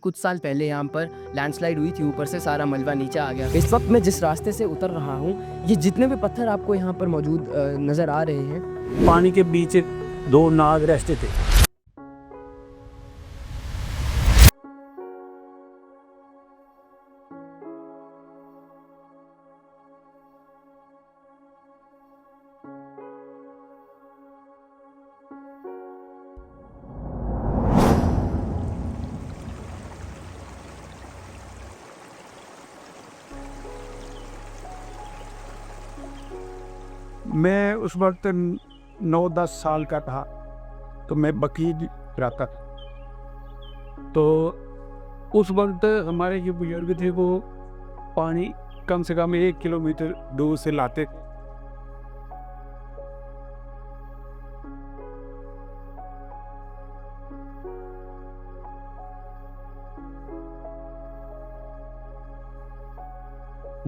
कुछ साल पहले यहाँ पर लैंडस्लाइड हुई थी, ऊपर से सारा मलबा नीचे आ गया। इस वक्त मैं जिस रास्ते से उतर रहा हूँ, ये जितने भी पत्थर आपको यहाँ पर मौजूद नज़र आ रहे हैं, पानी के बीच 2 नाग रहते थे। मैं उस वक्त 9-10 साल का था, तो मैं वकील रहता था। तो उस वक्त हमारे जो बुजुर्ग थे वो पानी कम से कम 1 किलोमीटर दूर से लाते थे।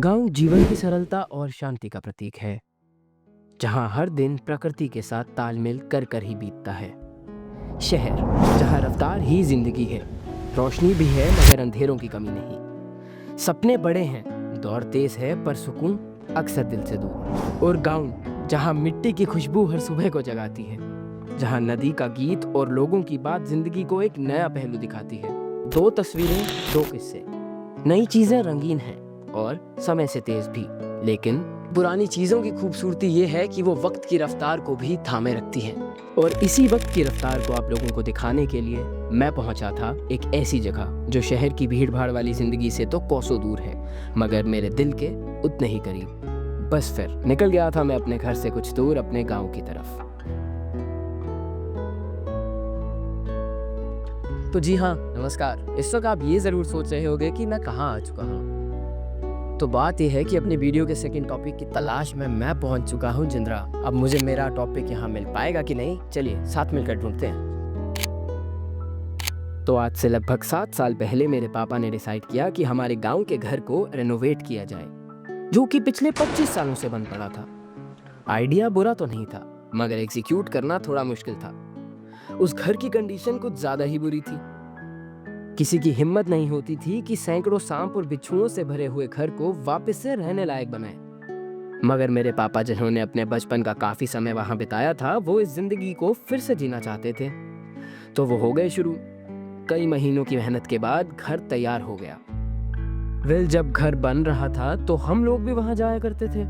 गांव जीवन की सरलता और शांति का प्रतीक है, जहां हर दिन प्रकृति के साथ तालमेल कर कर ही बीतता है। शहर जहां रफ्तार ही जिंदगी है, रोशनी भी है मगर अंधेरों की कमी नहीं। सपने बड़े हैं, दौड़ तेज है, पर सुकून अक्सर दिल से दूर। और गांव जहां मिट्टी की खुशबू हर सुबह को जगाती है, जहां नदी का गीत और लोगों की बात जिंदगी को एक नया पहलू दिखाती है। 2 तस्वीरें, 2 किस्से। नई चीजें रंगीन हैं और समय से तेज भी, लेकिन पुरानी चीजों की खूबसूरती ये है कि वो वक्त की रफ्तार को भी थामे रखती हैं। और इसी वक्त की रफ्तार को आप लोगों को दिखाने के लिए मैं पहुंचा था एक ऐसी जगह जो शहर की भीड़ भाड़ वाली जिंदगी से तो कोसों दूर है, मगर मेरे दिल के उतने ही करीब। बस फिर निकल गया था मैं अपने घर से कुछ दूर, अपने गांव की तरफ। तो जी हाँ, नमस्कार। इस वक्त आप ये जरूर सोच रहे होंगे कि मैं कहाँ आ चुका हूँ। तो बात यह है कि अपनी वीडियो के सेकंड टॉपिक की तलाश में मैं पहुंच चुका हूं जिंद्रा। अब मुझे मेरा टॉपिक यहां मिल पाएगा कि नहीं, चलिए साथ मिलकर ढूंढते हैं। तो आज से लगभग 7 साल पहले मेरे पापा ने डिसाइड किया कि हमारे गांव के घर को रेनोवेट किया जाए, जो कि पिछले 25 सालों से बंद पड़ा था। आइडिया बुरा तो नहीं था, मगर एग्जीक्यूट करना थोड़ा मुश्किल था। उस घर की कंडीशन कुछ ज्यादा ही बुरी थी। किसी की हिम्मत नहीं होती थी कि सैकड़ों सांप और बिच्छुओं से भरे हुए घर को वापस से रहने लायक बनाए। मगर मेरे पापा, जिन्होंने अपने बचपन का काफी समय वहां बिताया था, वो इस जिंदगी को फिर से जीना चाहते थे। तो वो हो गए शुरू। कई महीनों की मेहनत के बाद घर तैयार हो गया। जब घर बन रहा था तो हम लोग भी वहां जाया करते थे।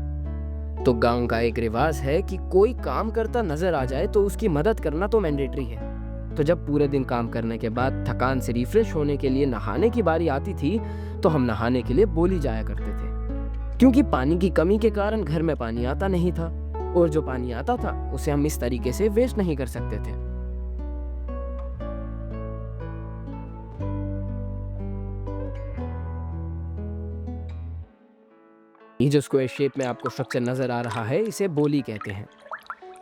तो गांव का एक रिवाज है कि कोई काम करता नजर आ जाए तो उसकी मदद करना तो मैंडेटरी है। तो जब पूरे दिन काम करने के बाद थकान से रिफ्रेश होने के लिए नहाने की बारी आती थी, तो हम नहाने के लिए बोली जाया करते थे, क्योंकि पानी की कमी के कारण घर में पानी आता नहीं था, और जो पानी आता था उसे हम इस तरीके से वेस्ट नहीं कर सकते थे। ये जो स्क्वायर शेप में आपको स्ट्रक्चर नजर आ रहा है, इसे बोली कहते हैं।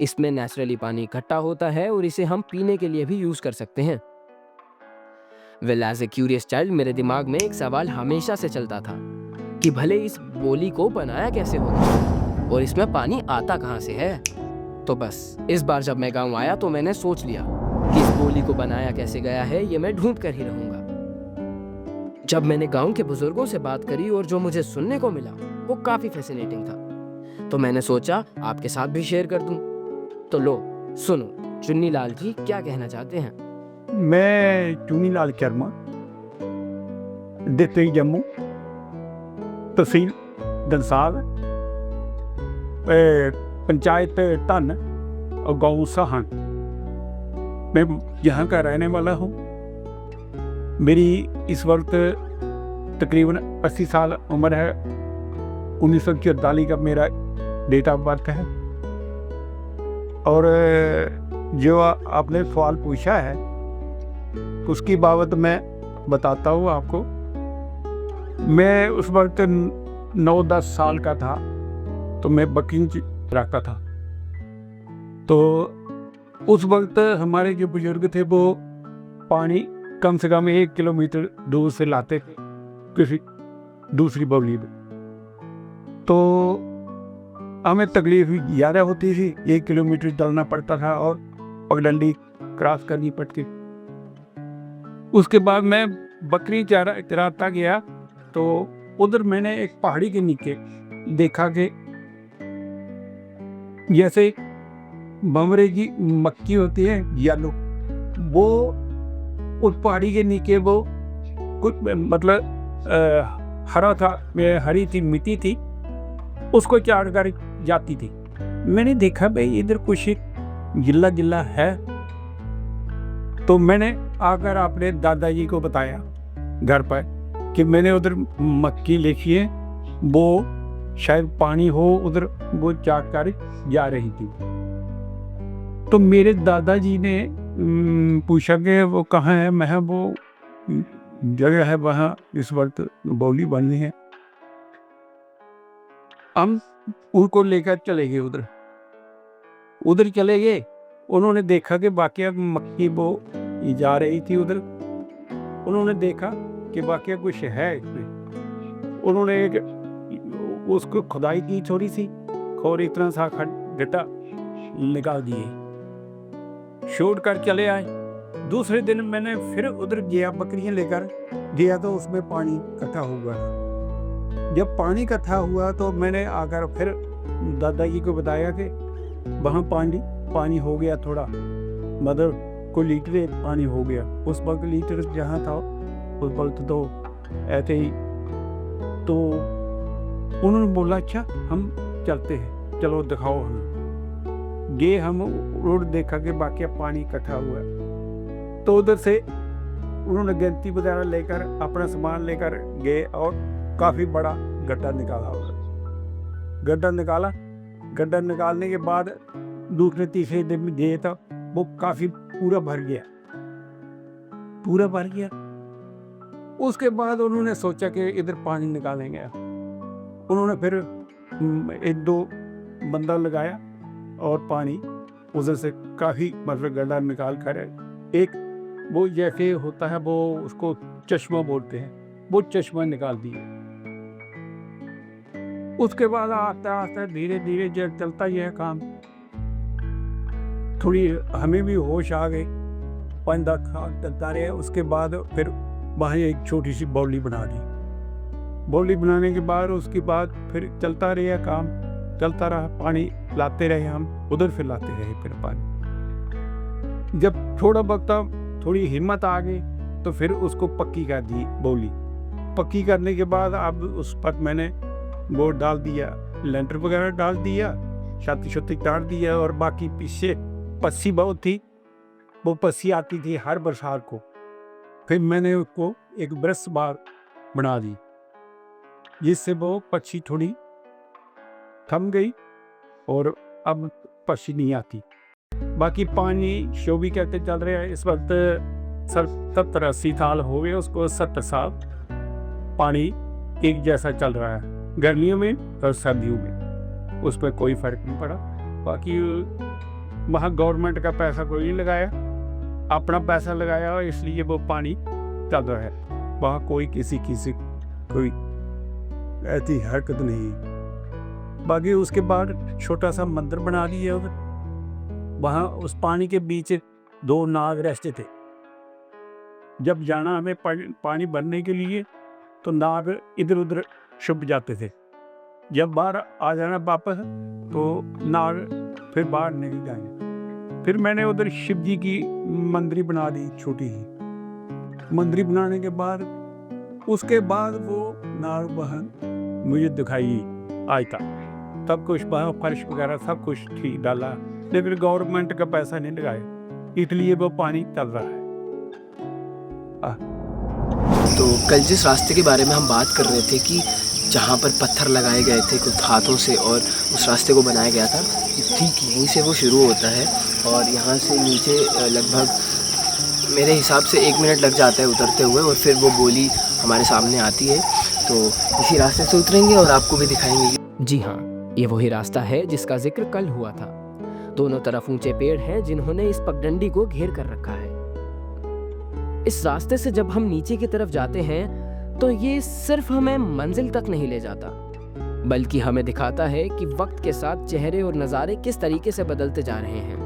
इसमें नेचुरली पानी इकट्ठा होता है और इसे हम पीने के लिए भी यूज कर सकते हैं। एज ए क्यूरियस चाइल्ड, मेरे दिमाग में एक सवाल हमेशा से चलता था कि भले इस बोली को बनाया कैसे होगा और इसमें पानी आता कहां से है। तो बस इस बार जब मैं गांव आया तो मैंने सोच लिया कि इस बोली को बनाया कैसे गया है, ये मैं ढूंढ कर ही रहूंगा। जब मैंने गांव के बुजुर्गों से बात करी और जो मुझे सुनने को मिला वो काफी फैसिनेटिंग था, तो मैंने सोचा आपके साथ भी शेयर कर दूं। तो लो सुनो, चुन्नी लाल जी क्या कहना चाहते हैं। मैं चुन्नी लाल शर्मा, डिस्ट्रिक्ट जम्मू, तहसील दंसाल, पंचायत धन और गाँव साहन। मैं यहाँ का रहने वाला हूँ। मेरी इस वक्त तकरीबन 80 साल उम्र है। 1944 का मेरा डेट ऑफ बर्थ है। और जो आपने सवाल पूछा है उसकी बाबत मैं बताता हूँ आपको। मैं उस वक्त 9-10 साल का था, तो मैं वकील रखता था। तो उस वक्त हमारे जो बुजुर्ग थे वो पानी कम से कम 1 किलोमीटर दूर से लाते थे किसी दूसरी बवली में। तो हमें तकलीफ ज़्यादा होती थी, 1 किलोमीटर चलना पड़ता था और पगडंडी क्रॉस करनी पड़ती। उसके बाद मैं बकरी चराता गया तो उधर मैंने एक पहाड़ी के नीचे देखा कि जैसे बमरे की मक्की होती है येलो, वो उस पहाड़ी के नीचे वो कुछ मतलब हरा था, हरी थी, मिट्टी थी, उसको चाट कर जाती थी। मैंने देखा भाई इधर कुछ गिल्ला गिल्ला है, तो मैंने आकर अपने दादाजी को बताया घर पर कि मैंने उधर मक्की देखी है, वो शायद पानी हो उधर, वो चाट कर जा रही थी। तो मेरे दादाजी ने पूछा कि वो कहाँ है। मैं वो जगह है वहाँ इस वक्त बोली बननी है। हम उनको लेकर चले गए उधर चले गए। उन्होंने देखा कि वाकया मक्की वो जा रही थी उधर। उन्होंने देखा कि वाकया कुछ है इसमें। उन्होंने उसको खुदाई की थोड़ी सी, और इतना सा गड्ढा निकाल दिए, छोड़ कर चले आए। दूसरे दिन मैंने फिर उधर गया, बकरियां लेकर गया तो उसमें पानी इकट्ठा हुआ। जब पानी इकट्ठा हुआ तो मैंने आकर फिर दादाजी को बताया कि वहाँ पानी हो गया थोड़ा, मतलब कोई लीटर पानी हो गया। उस वक्त लीटर जहाँ था उस वक्त तो ऐसे ही। तो उन्होंने बोला अच्छा हम चलते हैं, चलो दिखाओ हमें। गए हम, रोड देखा कि बाकी पानी इकट्ठा हुआ है। तो उधर से उन्होंने गिनती वगैरह लेकर अपना सामान लेकर गए और काफ़ी बड़ा गड्ढा निकाला उधर। गड्ढा निकालने के बाद दूसरे तीसरे दिन में गए तो वो काफ़ी पूरा भर गया। उसके बाद उन्होंने सोचा कि इधर पानी निकालेंगे। उन्होंने फिर एक दो बंदा लगाया और पानी उधर से काफ़ी मतलब गड्ढा निकाल कर, एक वो जैसे होता है वो उसको चश्मा बोलते हैं, वो चश्मा निकाल दिया। उसके बाद आस्ते आस्ते धीरे धीरे जब चलता ही है काम, थोड़ी हमें भी होश आ गई। 5-10 साल चलता रहे। उसके बाद फिर वहाँ एक छोटी सी बाउली बना दी। बाउली बनाने के बाद उसके बाद फिर चलता रहा काम, चलता रहा, पानी लाते रहे हम, उधर फिर लाते रहे फिर पानी। जब थोड़ा वक्त थोड़ी हिम्मत आ गई तो फिर उसको पक्की कर दी बाउली। पक्की करने के बाद अब उस पर मैंने वो डाल दिया, लेंटर वगैरह डाल दिया, छत डाल दिया, और बाकी पीछे पस्सी बहुत थी, वो पस्सी आती थी हर बरसात को। फिर मैंने उसको एक ब्रश बार बना दी, जिससे वो पक्षी थोड़ी थम गई और अब पक्षी नहीं आती। बाकी पानी शो भी कहते चल रहे हैं इस वक्त 70-80 साल हो गए उसको, 70 साल पानी एक जैसा चल रहा है, गर्मियों में और सर्दियों में, उस पर कोई फर्क नहीं पड़ा। बाकी वहाँ गवर्नमेंट का पैसा कोई नहीं लगाया, अपना पैसा लगाया, इसलिए वो पानी चल रहा है। वहाँ कोई किसी कोई ऐसी हरकत नहीं। बाकी उसके बाद छोटा सा मंदिर बना दिया उधर। वहाँ उस पानी के बीच 2 नाग रहते थे। जब जाना हमें पानी भरने के लिए तो नाग इधर उधर छुप जाते थे। जब बाहर आ जाना वापस तो नाग फिर बाहर निकल जाएंगे। फिर मैंने उधर शिव जी की मंदिर बना दी, छोटी ही मंदिर बनाने के बाद उसके बाद वो नाग बहन मुझे दिखाई आज तक। सब कुछ फर्श वगैरह सब कुछ ठीक डाला, लेकिन गवर्नमेंट का पैसा नहीं लगाया, इसलिए वो पानी चल रहा है। तो कल जिस रास्ते के बारे में हम बात कर रहे थे कि जहाँ पर पत्थर लगाए गए थे कुछ हाथों से और उस रास्ते को बनाया गया था, ठीक यहीं से वो शुरू होता है और यहाँ से नीचे लगभग मेरे हिसाब से 1 मिनट लग जाता है उतरते हुए, और फिर वो गोली हमारे सामने आती है। तो इसी रास्ते से उतरेंगे और आपको भी दिखाएंगे। जी हाँ, ये वही रास्ता है जिसका जिक्र कल हुआ था। दोनों तरफ ऊंचे पेड़ हैं जिन्होंने इस पगडंडी को घेर कर रखा है। इस रास्ते से जब हम नीचे की तरफ जाते हैं तो ये सिर्फ हमें मंजिल तक नहीं ले जाता, बल्कि हमें दिखाता है कि वक्त के साथ चेहरे और नज़ारे किस तरीके से बदलते जा रहे हैं।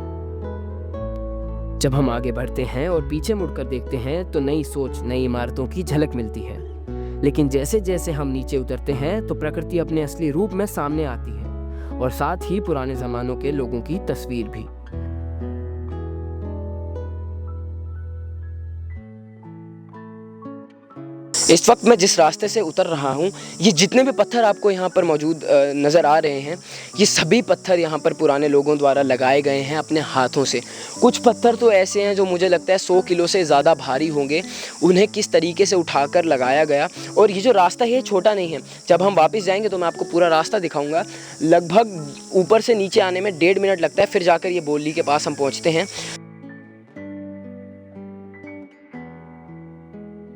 जब हम आगे बढ़ते हैं और पीछे मुड़कर देखते हैं तो नई सोच, नई इमारतों की झलक मिलती है। लेकिन जैसे जैसे हम नीचे उतरते हैं तो प्रकृति अपने असली रूप में सामने आती है और साथ ही पुराने ज़मानों के लोगों की तस्वीर भी। इस वक्त मैं जिस रास्ते से उतर रहा हूँ, ये जितने भी पत्थर आपको यहाँ पर मौजूद नज़र आ रहे हैं, ये सभी पत्थर यहाँ पर पुराने लोगों द्वारा लगाए गए हैं अपने हाथों से। कुछ पत्थर तो ऐसे हैं जो मुझे लगता है 100 किलो से ज़्यादा भारी होंगे। उन्हें किस तरीके से उठाकर लगाया गया। और ये जो रास्ता है ये छोटा नहीं है। जब हम वापस जाएंगे तो मैं आपको पूरा रास्ता दिखाऊंगा। लगभग ऊपर से नीचे आने में 1.5 मिनट लगता है, फिर जाकर ये बोली के पास हम पहुँचते हैं।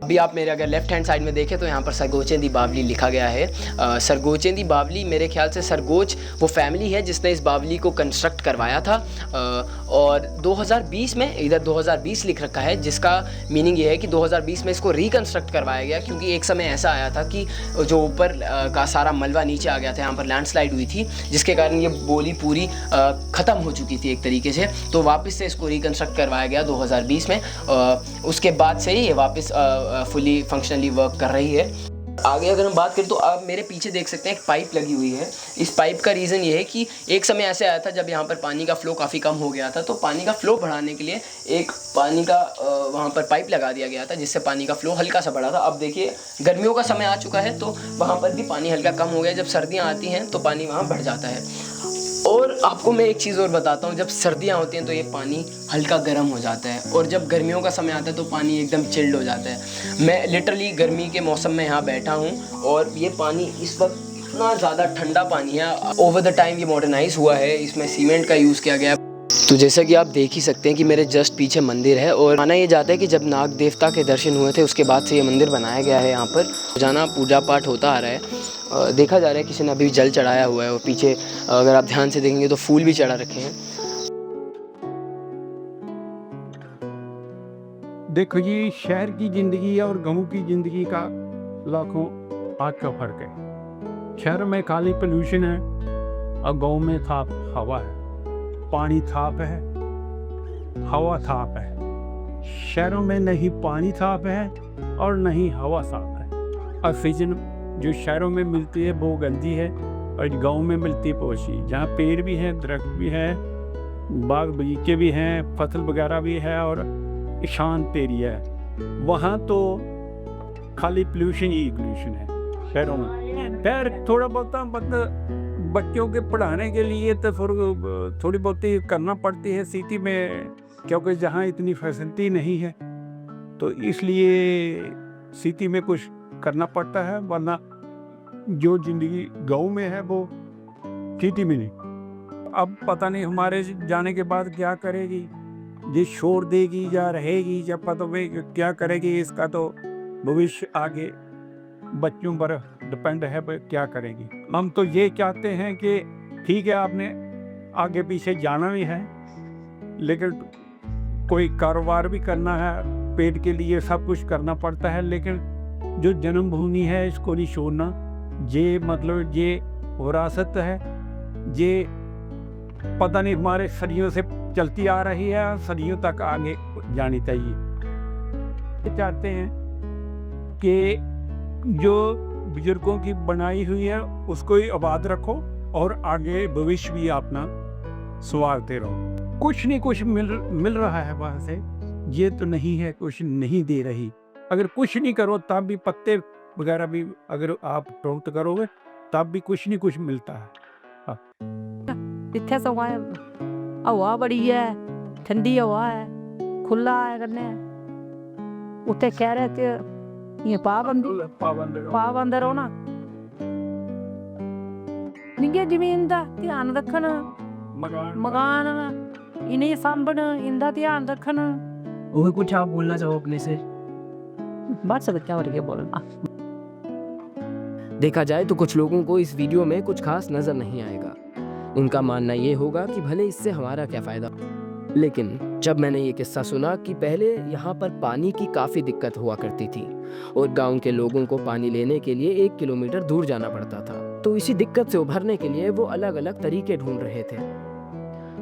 अभी आप मेरे अगर लेफ्ट हैंड साइड में देखें तो यहाँ पर सरगोचें दी बावली लिखा गया है। सरगोचें दी बावली, मेरे ख्याल से सरगोच वो फैमिली है जिसने इस बावली को कंस्ट्रक्ट करवाया था। और 2020 में, इधर 2020 लिख रखा है, जिसका मीनिंग ये है कि 2020 में इसको रिकंस्ट्रक्ट करवाया गया, क्योंकि एक समय ऐसा आया था कि जो ऊपर का सारा मलबा नीचे आ गया था, यहाँ पर लैंडस्लाइड हुई थी, जिसके कारण ये बोली पूरी ख़त्म हो चुकी थी एक तरीके से। तो वापस से इसको रिकंस्ट्रक्ट करवाया गया 2020 में। उसके बाद से ही ये वापस फुली फंक्शनली वर्क कर रही है। आगे अगर हम बात करें तो आप मेरे पीछे देख सकते हैं एक पाइप लगी हुई है। इस पाइप का रीज़न ये है कि एक समय ऐसे आया था जब यहाँ पर पानी का फ़्लो काफ़ी कम हो गया था, तो पानी का फ़्लो बढ़ाने के लिए एक पानी का वहाँ पर पाइप लगा दिया गया था, जिससे पानी का फ़्लो हल्का सा बढ़ा था। अब देखिए गर्मियों का समय आ चुका है तो वहाँ पर भी पानी हल्का कम हो गया। जब सर्दियाँ आती हैं तो पानी वहाँ बढ़ जाता है। और आपको मैं एक चीज़ और बताता हूँ, जब सर्दियाँ होती हैं तो ये पानी हल्का गर्म हो जाता है, और जब गर्मियों का समय आता है तो पानी एकदम चिल्ड हो जाता है। मैं लिटरली गर्मी के मौसम में यहाँ बैठा हूँ और ये पानी इस वक्त इतना ज़्यादा ठंडा पानी है। ओवर द टाइम ये मॉडर्नाइज हुआ है, इसमें सीमेंट का यूज़ किया गया है। तो जैसा कि आप देख ही सकते हैं कि मेरे जस्ट पीछे मंदिर है, और माना ये जाता है कि जब नाग देवता के दर्शन हुए थे उसके बाद से ये मंदिर बनाया गया है। यहाँ पर रोजाना पूजा पाठ होता आ रहा है। देखा जा रहा है किसी ने अभी जल चढ़ाया हुआ है, और पीछे अगर आप ध्यान से देखेंगे तो फूल भी चढ़ा रखे हैं। देखो जी, शहर की ज़िंदगी और गाँव की ज़िंदगी का लाखों हाथ का फ़र्क है। शहर में खाली पोल्यूशन है और गाँव में साफ हवा है, पानी साफ है, हवा साफ है। शहरों में नहीं पानी साफ है और नहीं हवा साफ है। ऑक्सीजन जो शहरों में मिलती है वो गंदी है, और गांव में मिलती है पोशी, जहाँ पेड़ भी हैं, दरख्त भी हैं, बाग बगीचे भी हैं, फसल वगैरह भी है और शांत एरिया है। वहाँ तो खाली पोल्यूशन ही पोल्यूशन है शहरों में। खैर थोड़ा बहुत मतलब बच्चों के पढ़ाने के लिए तो फिर थोड़ी बहुत ही करना पड़ती है सिटी में, क्योंकि जहाँ इतनी फैसिलिटी नहीं है तो इसलिए सिटी में कुछ करना पड़ता है, वरना जो ज़िंदगी गांव में है वो सिटी में नहीं। अब पता नहीं हमारे जाने के बाद क्या करेगी, ये छोड़ देगी या रहेगी, या पता नहीं क्या करेगी, इसका तो भविष्य आगे बच्चों पर डिपेंड है क्या करेगी। हम तो ये चाहते हैं कि ठीक है आपने आगे पीछे जाना भी है, लेकिन कोई कारोबार भी करना है, पेट के लिए सब कुछ करना पड़ता है, लेकिन जो जन्मभूमि है इसको नहीं छोड़ना। ये मतलब ये विरासत है, ये पता नहीं हमारे सदियों से चलती आ रही है, सदियों तक आगे जानी चाहिए। चाहते हैं कि जो बुजुर्गों की बनाई हुई है उसको ही आबाद रखो और आगे भविष्य भी अपना संवारते रहो। कुछ नहीं कुछ मिल रहा है वहाँ से, ये तो नहीं है कुछ नहीं दे रही। अगर कुछ नहीं करो तब भी पत्ते वगैरह भी अगर आप प्राप्त करोगे तब भी कुछ नहीं कुछ मिलता है। इत्थे सगों हवा बड़ी है, ठंडी हवा है, खुला है कन्नै। उत्थे कह रहे थे ये पाबंद रहो ना, निगे जमीन दा ध्यान रखन, मकान इन्हें सांभन, इनका ध्यान रखन। वो कुछ आप बोलना चाहो अपने से? बस क्या हो रही है बोलना। देखा जाए तो कुछ लोगों को इस वीडियो में कुछ खास नजर नहीं आएगा। उनका मानना ये होगा कि भले इससे हमारा क्या फायदा। लेकिन जब मैंने ये किस्सा सुना कि पहले यहाँ पर पानी की काफ़ी दिक्कत हुआ करती थी और गांव के लोगों को पानी लेने के लिए 1 किलोमीटर दूर जाना पड़ता था, तो इसी दिक्कत से उभरने के लिए वो अलग अलग तरीके ढूंढ रहे थे।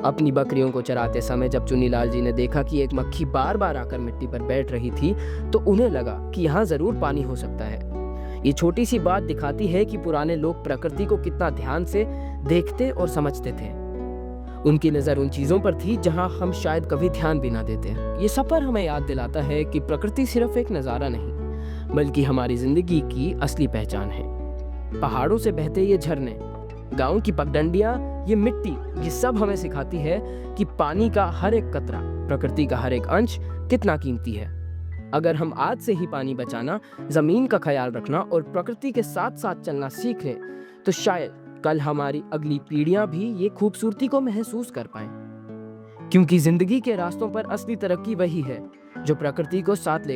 अपनी बकरियों को चराते समय जब चुन्नीलाल जी ने देखा कि एक मक्खी बार बार आकर मिट्टी पर बैठ रही थी तो उन्हें लगा कि यहाँ जरूर पानी हो सकता है। ये छोटी सी बात दिखाती है कि पुराने लोग प्रकृति को कितना ध्यान से देखते और समझते थे। उनकी नज़र उन चीज़ों पर थी जहां हम शायद कभी ध्यान भी ना देते। ये सफ़र हमें याद दिलाता है कि प्रकृति सिर्फ एक नज़ारा नहीं बल्कि हमारी ज़िंदगी की असली पहचान है। पहाड़ों से बहते ये झरने, गाँव की पगडंडियाँ, ये मिट्टी, ये सब हमें सिखाती है कि पानी का हर एक कतरा, प्रकृति का हर एक अंश कितना कीमती है। अगर हम आज से ही पानी बचाना, ज़मीन का ख्याल रखना और प्रकृति के साथ साथ चलना सीख लें तो शायद कल हमारी अगली पीढ़ियां भी ये खूबसूरती को महसूस कर पाएं। क्योंकि जिंदगी के रास्तों पर असली तरक्की वही है जो प्रकृति को साथ ले